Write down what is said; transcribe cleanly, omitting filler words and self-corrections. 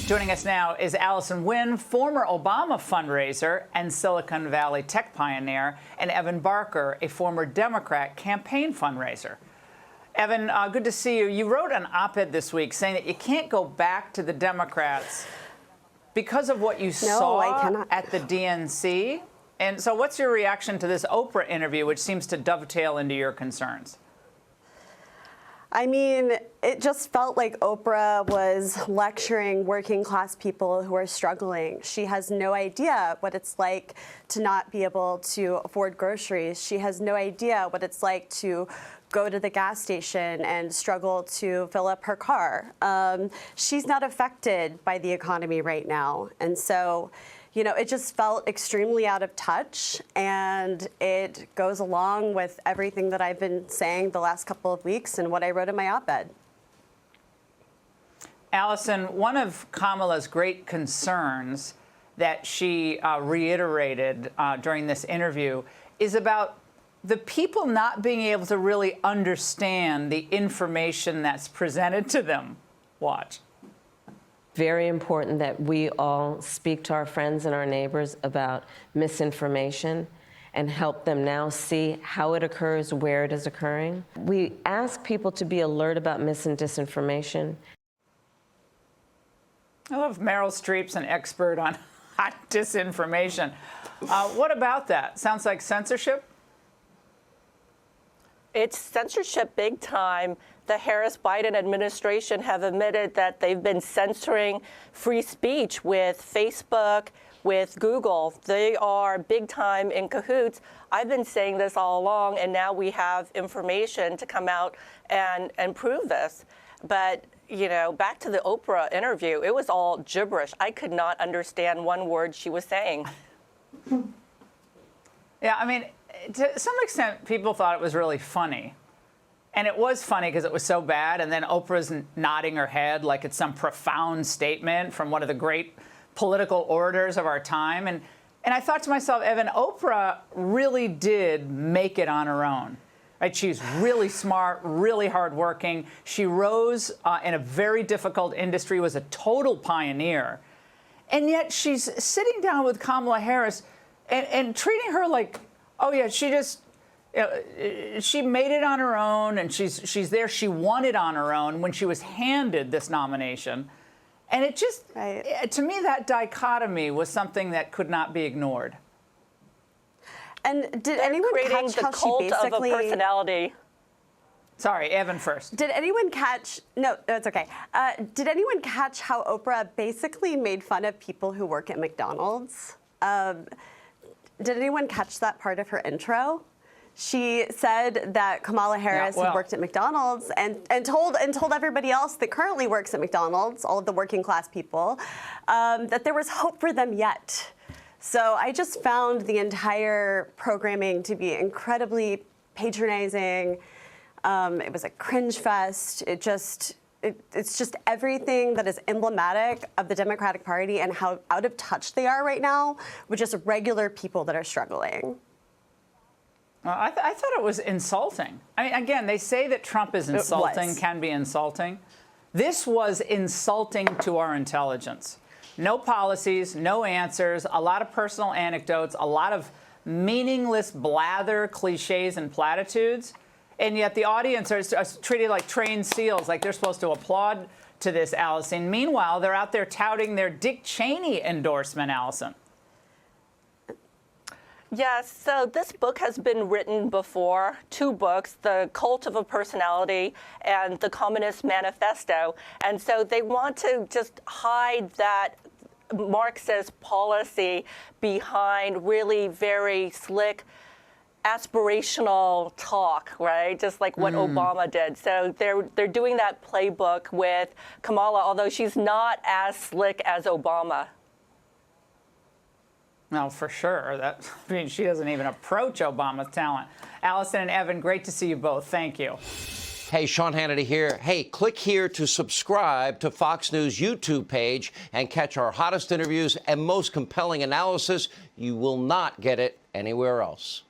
Joining us now is Allison Huynh, former Obama fundraiser and Silicon Valley tech pioneer, and Evan Barker, a former Democrat campaign fundraiser. Evan, good to see you. You wrote an op-ed this week saying that you can't go back to the Democrats because of what you saw at the DNC. And so what's your reaction to this Oprah interview, which seems to dovetail into your concerns? I mean, it just felt like Oprah was lecturing working class people who are struggling. She has no idea what it's like to not be able to afford groceries. She has no idea what it's like to go to the gas station and struggle to fill up her car. She's not affected by the economy right now. And so, you know, it just felt extremely out of touch, and it goes along with everything that I've been saying the last couple of weeks and what I wrote in my op-ed. Allison, one of Kamala's great concerns that she reiterated during this interview is about the people not being able to really understand the information that's presented to them. Watch. Very important that we all speak to our friends and our neighbors about misinformation and help them now see how it occurs, where it is occurring. We ask people to be alert about mis and disinformation. I love Meryl Streep's an expert on disinformation. What about that? Sounds like censorship? It's censorship big time. The Harris-Biden administration have admitted that they've been censoring free speech with Facebook, with Google. They are big time in cahoots. I've been saying this all along, and now we have information to come out and prove this. But, you know, back to the Oprah interview, it was all gibberish. I could not understand one word she was saying. Yeah, I mean, to some extent, people thought it was really funny. And it was funny because it was so bad. And then Oprah's nodding her head like it's some profound statement from one of the great political orators of our time. And I thought to myself, Evan, Oprah really did make it on her own. Right? She's really smart, really hardworking. She rose in a very difficult industry, was a total pioneer. And yet she's sitting down with Kamala Harris and treating her like, oh, yeah, she just, she made it on her own, and she's there. She won it on her own when she was handed this nomination. And it just, to me, that dichotomy was something that could not be ignored. And did anyone catch how she basically... of a personality. Sorry, Evan first. Did anyone catch, no, it's okay. Did anyone catch how Oprah basically made fun of people who work at McDonald's? Did anyone catch that part of her intro? She said that Kamala Harris had worked at McDonald's and told everybody else that currently works at McDonald's, all of the working class people, that there was hope for them yet. So I just found the entire programming to be incredibly patronizing. It was a cringe fest. It's just everything that is emblematic of the Democratic Party and how out of touch they are right now with just regular people that are struggling. Well, I thought it was insulting. I mean, again, they say that Trump is insulting, can be insulting. This was insulting to our intelligence. No policies, no answers, a lot of personal anecdotes, a lot of meaningless blather, cliches, and platitudes. And yet the audience are treated like trained seals, like they're supposed to applaud to this, Allison. Meanwhile, they're out there touting their Dick Cheney endorsement, Allison. Yes, so this book has been written before, 2 books, The Cult of a Personality and The Communist Manifesto. And so they want to just hide that Marxist policy behind really very slick aspirational talk, right? Just like what Obama did. So they're doing that playbook with Kamala, although she's not as slick as Obama. No, for sure. I mean, she doesn't even approach Obama's talent. Allison and Evan, great to see you both. Thank you. Hey, Sean Hannity here. Hey, click here to subscribe to Fox News YouTube page and catch our hottest interviews and most compelling analysis. You will not get it anywhere else.